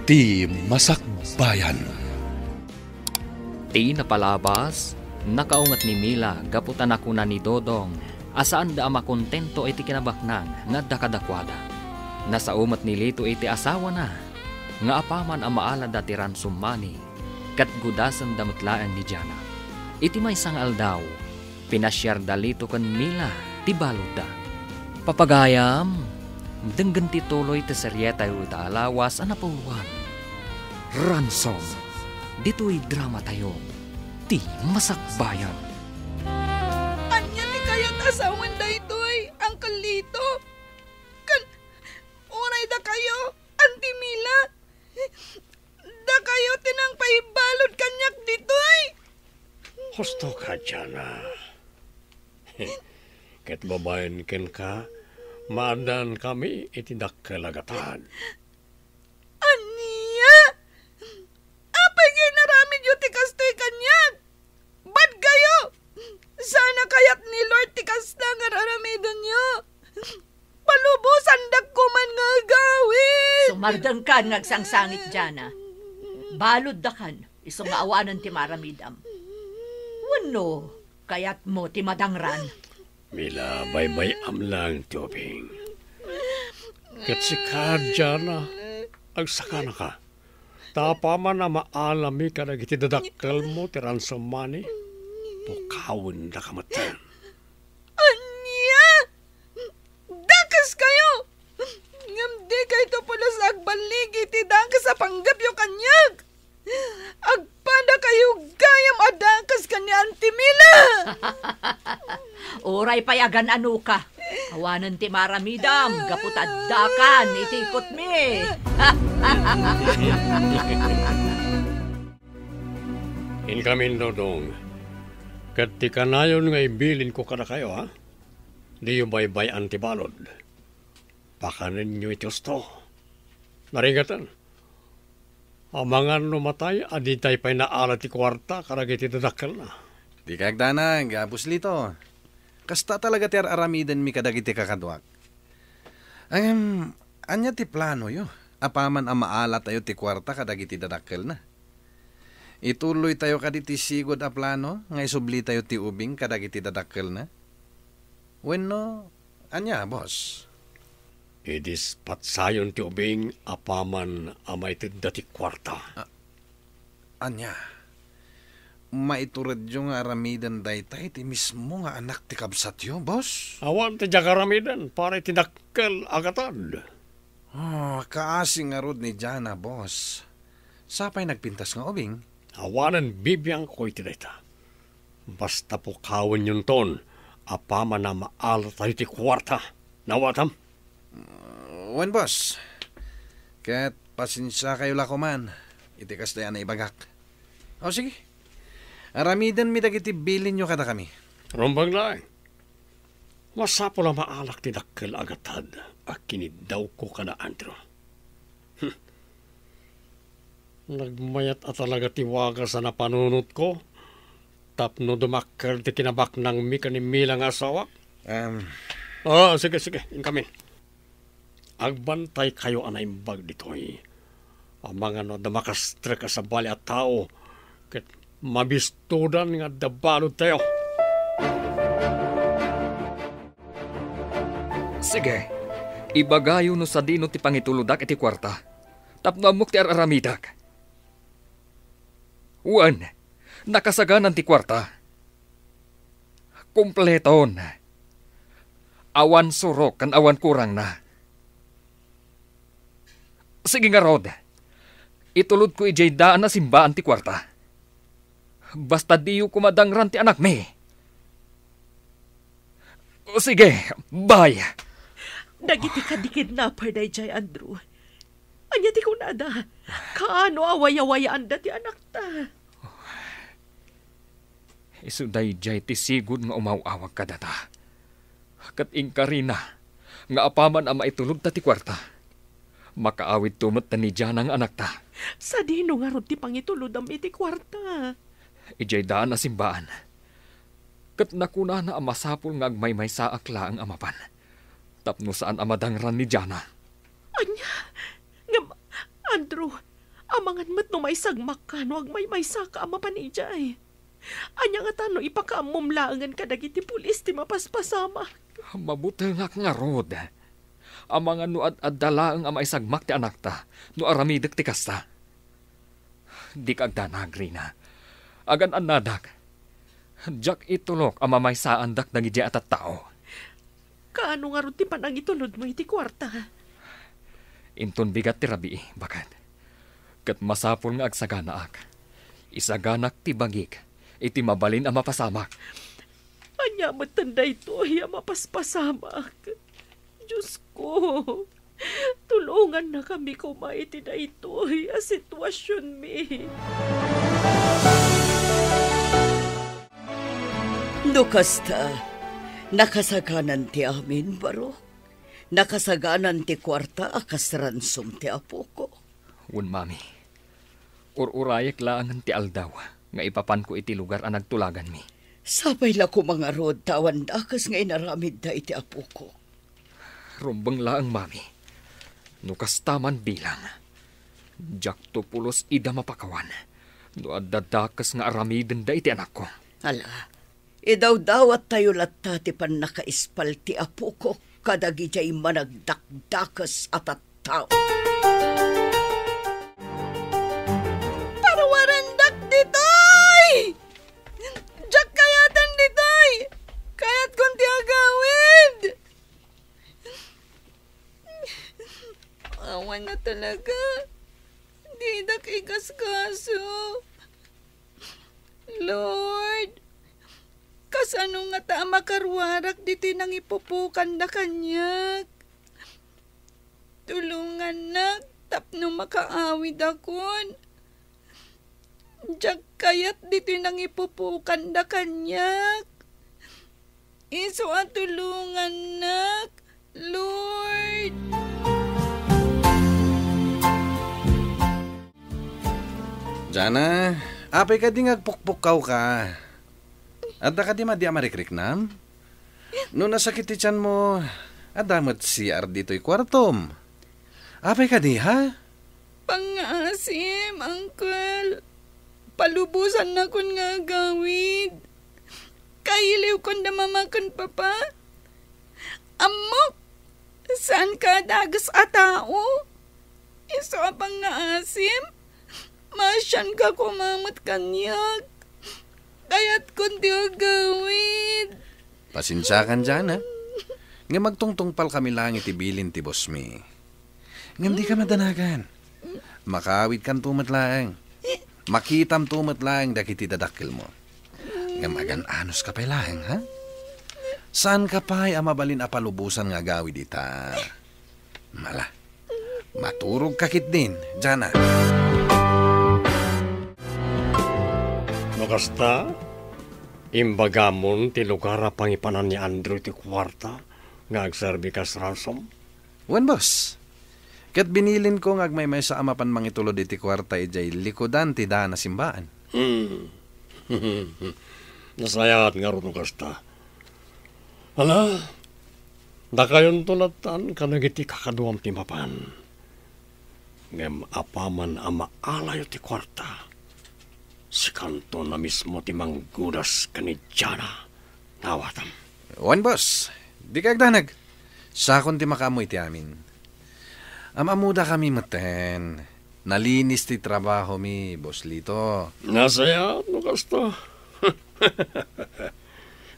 Ti Masakbayan. Ti napalabas, nakaungat ni Mila, gaputan ako na ni Dodong, asaan da ama kontento iti kinabaknang nga dakadakwada. Nasa umat ni Lito iti asawa na, nga apaman ang maalad dati ransumani, kat gudasan damatlaan ni Jana. Iti may sangal daw, pinasyar da Lito kan Mila, ti balod da. Papagayam, denggan ti tuloy ti serye tayo itaalawas anapuluan. Ransom, dito'y drama tayo, ti Masakbayan. Anya ti kayat asawan da ito'y, Uncle Lito. Kan, oray da kayo, Auntie Mila. Da kayo tinang paibalod kanyak dito'y. Husto ka, Jana. Ket babayan ken ka, maadan kami itidak kalagatan. Ania? Apay ginaramid yu ti kastoy kanyak. Bad kayo? Sana kayat ni Lord ti kasta nga raramidon nyo. Palubusan dagkuman nga gawin. Sumardang kan ngagsangsangit Jana. Balod da kan, isong maawanan ti maramidam. Wano, kayat mo ti madangran. Mila, baybay amlang tubing. Ket si Jana, agsaka na ka. Tapaman na maalami ka na itidadakal mo ti ransomani, pukawin na kamatan. Anya? Dakas kayo! Ngamdi kayo to pala sa agbaligi ti dakas sa panggap yung kanyag. Agpada kayo gayam adakas ka ni Auntie Mila. Oray payagan ano ka. Awanan ti maramidam, gaputadakan, itikot mi. Inkamin Dodong, kat ti kanayon nga ibilin ko kada kayo, ha? Di yung baybay antibalod. Pakanin nyo iti gusto. Naringatan. Amangan numatay, aditay pa'y naalat ti kwarta, karagay ti dadakal na. Di kagdana, gabus Lito. Kasta talaga ti aramidan mi kadagiti kakadwak. Anya ti plano yo. Apaman ang maalat tayo ti kwarta kadagiti dadakal na. Ituloy tayo kaditi sigod a plano, nga isubli tayo ti ubing kadagiti dadakal na. Wenno, anya, boss? Idis patsayon ti ubing apaman amay ti dati kwarta. Anya, maiturad yung aramidan daytay ti mismo nga anak ti kabsat yo, boss? Awan ti jakaramidan para tinakkel agatan. Kaasing nga rod ni Jana, boss. Sapay nagpintas nga ubing? Awanan bibiyang ko iti dayta. Basta po kawan yung ton, apaman na maalat tayo ti kwarta. Nawatam? Wan, boss. Kaya't pasensya kayo lakuman. Itikas na yan na ibagak. O sige. Aramidan mi dagiti bilin nyo kada kami. Rumbang lang. Masapo lang maalak ti dakkel agatad. Akinidaw ko kada Andrew. Nagmayat at talaga tiwaga sa napanunot ko. Tapno dumakkel ti kinabak ng mika ni Milang asawa. Sige. Inkamin. Agbantay kayo anay bag ditoy. Ang mga no damakastre ka sa bali at tao. Ket mabistudan nga dabalod tayo. Sige, ibagayo no sa dino ti pangituludak iti kwarta. Tapno amok ti araramidak. Uwan, nakasaganan ti kwarta. Kumpleton. Awan surok kan awan kurang na. Sige nga Rod, itulod ko ijay daan na simbaan ti kwarta. Basta diyo kumadangran ti anak me. Sige, bye. Dagiti kadikid na parday jay Andrew. Anya ti kunada, kaano awaya-wayaan da ti anak ta. Isuday jay ti sigud nga umawawag ka data. Kat ingkarina, nga apaman ang maitulog ta ti kwarta. Makaawid tumot na ni Janang anak ta. Sa dino nga ron ti pangitulod am iti kwarta. Ijay daan na simbaan. Kat nakuna na ang masapul nga agmay-may sa akla ang amapan. Tapno saan amadangran ni Jana. Anya, nga Andrew, Amangan mat no may sagmak ka, no ag may saka ama panijay. Anya nga tano ipakaamumlaangan ka dagiti pulis ti mapaspasama. Mabuti nga rod. Amang ano at dalaang ama isagmak ti anak ta, no aramidek ti kasta. Di kagdanag, Rina. Agan anadak. Jack itulok ama may saandak nagidya at tao. Kaano nga ron ti panang itulod mo iti kwarta? Inton bigat ti rabi, bakat. Kat masapol nga agsaganaak. Isaganak ti bagik. Iti mabalin ang mapasamak. Anya matanda ito, hiya mapaspasamak. Diyos ko, tulungan na kami kumaiti na ito, hiya sitwasyon mi. Nukasta, nakasaganan ti amin, baro. Nakasaganan ti kwarta akas ransom ti apo ko. Un mami, ururayek laangan ti aldaw, nga ipapan ko iti lugar ang nagtulagan mi. Sabay la ko mga rod tawan dakas nga inaramid da iti apo ko. Rumbang laang mami, nukas taman bilang. Jak to pulos ida mapakawan, no adadakas nga aramiden da iti anak ko. Ala, idaw-dawat tayo latta ti pan nakaispal ti apo ko kadagi jay managdakdakas at at tao. Parawarandak ditoy! Jack kayatan ditoy! Kayat konti agawid! Awan na talaga. Di dak ikaskaso. Lord, kasano nga ta makarwarak dito nang ipupukan na kanyak. Tulungan na, tapno makaawid akon. Diyak kayat dito nang ipupukan na kanyak. Iso at tulungan na, Lord. Jana, apay ka di ngagpukpukaw ka. Adda ka di marikrik-nam? No nasakit ti tiyan mo, adamat CR dito'y kwartom. Apay ka di, ha? Pangasim, Uncle. Palubusan na kun nga gawid. Kailiw kon da mamakon, Papa. Amok, saan ka dagas a tao? Iso apang nga asim? Masyan ka kumamot kanyag. Kaya't kundi gawid. Pasensya kan dyan, ha? Nga magtungtungpal kami lang itibilin ti boss mi. Ngam di ka madanagan. Makawid kan tumat lang. Makitam tumat lang dakiti dadakil mo. Ngam agan anos ka pa lang, ha? Saan ka pa'y amabalin apalubusan nga gawid ita? Mala, maturog kakit din, dyan na. Nakasta, imbagamon ti lugar a pangipanan ni Andrew ti kwarta nga agserbi kas ransom. Wan boss, kat binilin ko nga agmay sa amapan mangitulod iti kwarta ijay likodan ti daan na simbaan. Nasayat nga ron nakasta. Ala, dakayon tulatan kanagiti kakaduam ti mapan. Ngem apaman ama alayo ti kwarta. Si kanto na mismo ti manggudas kanidyana. Nawatam. Wan boss, di kagdanag. Sakon ti makamoy ti amin. Amamuda kami maten. Nalinis ti trabaho mi, boss Lito. Nasaya, no kasta.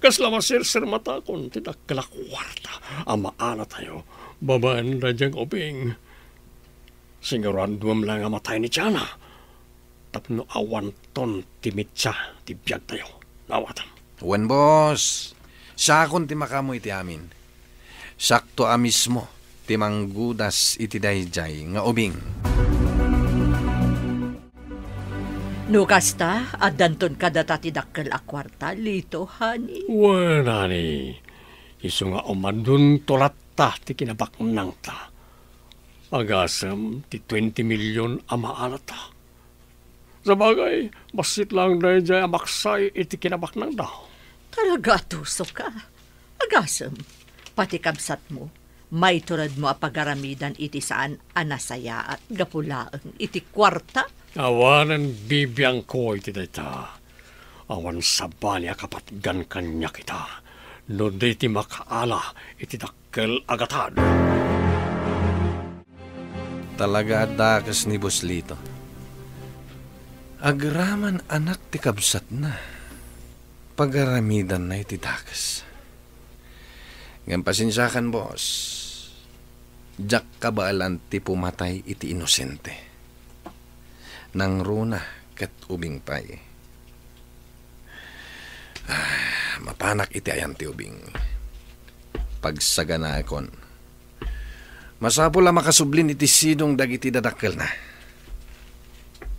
Kasla masir-sir matakon, ti dakla kwarta. Amaala tayo, babaan na diyang oping. Siguran duwam lang amatay ni Tiana. Tapno awan ton ti mitsa, ti biyag tayo. Nawatam. Wan boss, sakon ti makamoy ti amin. Sakto mismo ti manggudas iti dayjay nga ubing. Nukasta, adanton kadata ti dakkel a kwarta, Lito, honey. Wala ni. Iso nga umadun tolata ti kinabaknang ta. Agasam ti 20 milyon amaalata. Sa bagay, basit lang dahil dyan amaksay iti kinabaknang daw. Talaga tuso ka. Agasam, pati kamsat mo, May turad mo apagaramidan iti saan anasaya at gapulaang iti kwarta. Awanan bibiyang ko iti dayta. Awan sabali akapatgan kanya kita. No di ti makaala iti dakkel agatan. Talaga dakas ni Boslito. Agraman anak ti kabsat na. Pagaramidan na iti dakas. Ngayon pasensyakan, boss. Jak kabaalan ti pumatay iti inosente. Nang runa kat ubing pay. Mapanak iti ayan ti ubing. Pagsagana akon. Masapol la makasublin iti sidong dagiti dadakkel na.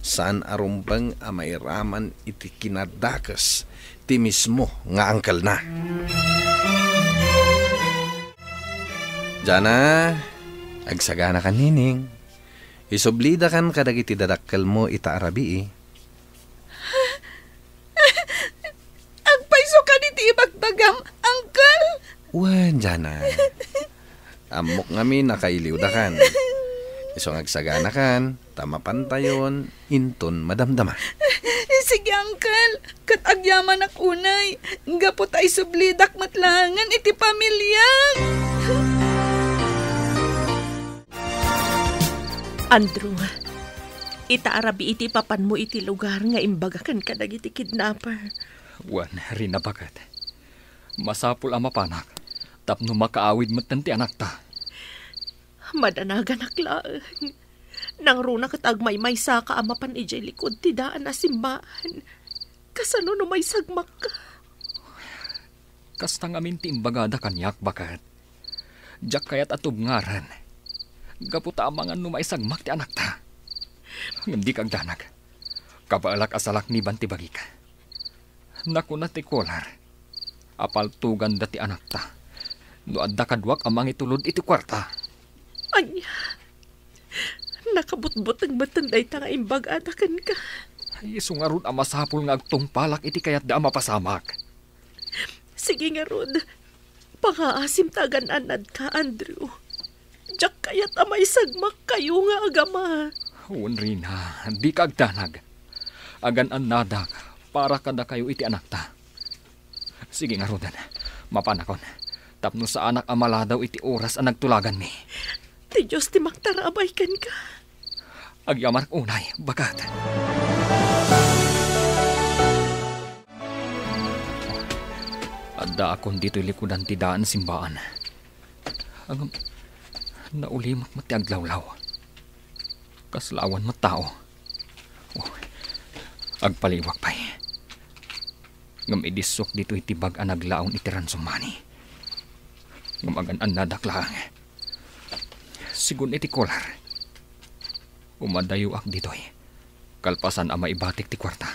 Saan arumbang amairaman iti kinadakas ti mismo nga angkel na. Jana, agsagana kan nining. Isublida kan kadagiti dadakkel mo ita arabi. Agpaiso ka iti ibagbagam, Uncle. Wan, Jana. Amok ngami nakailiw da kan. Isong agsagana kan, tama pantayon, inton madamdama. Sige, Uncle. Kat agyaman ak unay. Gapot ay sublidak matlangan iti pamilya. Andrew, itaarabi iti papan mo iti lugar nga imbagakan ka dagiti kidnapper. Wan, rin nabagat. Masapul ang mapanak. Tapno makaawid mo't ti anak ta. Madanagan aklaan. Nang runa katag may saka amapan ijay likod ti daan na simbahan. Kasano no may sagmak ka? Kastang amin ti imbagada kanyak bakat. Diyak kayat atubngaran. Gaputa amangan no may sagmak ti anak ta. Hindi kag danag. Kabaalak asalak ni banti bagi ka. Naku na ti kolar. Apal tugan dati anak ta. No adda kadwak amang itulod iti kwarta. Anya, nakabutbut ang batanday ta nga imbag-atakan ka. Ay, sungarod ang masapul nga agtungpalak iti kayat da mapasamak. Sige nga, Rod. Pangaasim tagan anad ka, Andrew. Diyak kayat amay sagmak kayo nga agama. Unrin ha, di ka agdanag. Agan anadak para kada kayo iti anak ta. Sige nga, Rodan, mapanakon. Tapno sa anak amaladaw iti oras ang nagtulagan mi. Ti Diyos ti magtarabay kan ka. Agyaman unay, bagat. Adda akon dito likudan ti daan simbaan. Ang naulimak mati aglawlaw. Kaslawan mo tao. Oh, agpaliwak pa'y. Ngam idisok dito itibag ang naglaon iti ransumani. Ngam agan ang nadaklang. Sigun iti kolar. Umadayo ak dito'y. Kalpasan ang maibatik ti kwarta.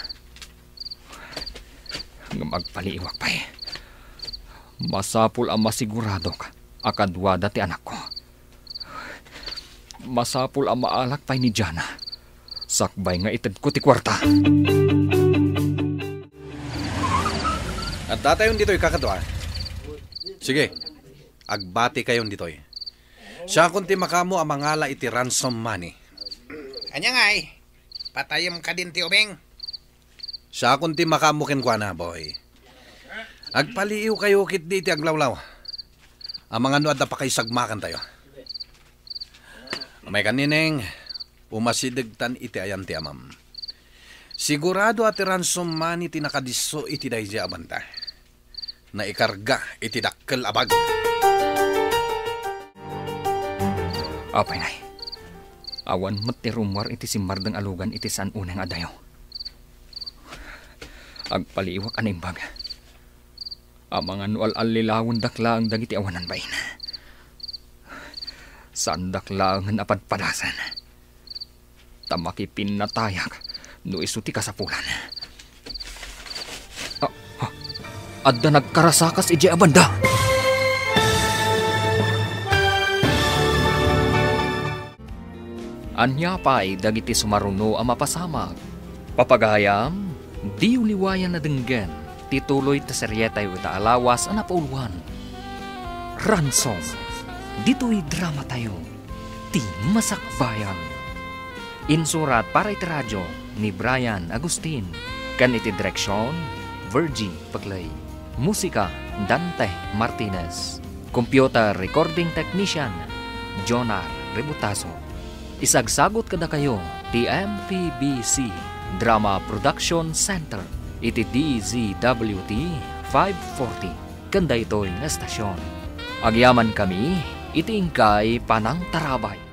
Ngam agpaliwak pa'y. Masapul ang masigurado ka. Akadwada ti anak ko. Masapul ang maalak pa'y ni Jana. Sakbay nga itad ko ti kwarta. At datayon dito'y kakadwa. Sige, agbati kayon dito'y. Siya kunti makamo ang mangala iti ransom money. Anya ngay, patayam ka din ti ubing. Siya kunti makamukin kwa na, boy. Agpaliiw kayo kit di iti aglawlaw. Ang mga nuad na pakaisagmakan tayo. May kanineng, umasidigtan iti ayan ti amam. Sigurado ati ransom money ti nakadiso iti dayjay abanta. Na ikarga iti dakkel abag. Apay nay. Awan mati rumwar iti simbardang alugan iti saan unang adayo. Agpaliwak animbag. Amangan al-alilawon dakla ang dagiti awanan bayin. Saan dakla ang napadpadasan. Tamakipin na tayak no isuti kasapulan. Adda nagkarasakas iji abanda. Anya pa'y dagiti sumaruno ang mapasamag. Papagayam, di uliwayan na denggan, tituloy ta seryetay ita alawas ang napauluan. Ransom, dito'y drama tayo, ti Masakbayan. Insurat para iti radyo ni Brian Agustin, kan iti direksyon, Virgie Paglay. Musika, Dante Martinez. Computer Recording Technician, Jonar Rebutaso. Isagsagot kada kayo, ti MPBC Drama Production Center, iti DZWT 540, kanda ito'y na estasyon. Agyaman kami, iti ingkay panang tarabay.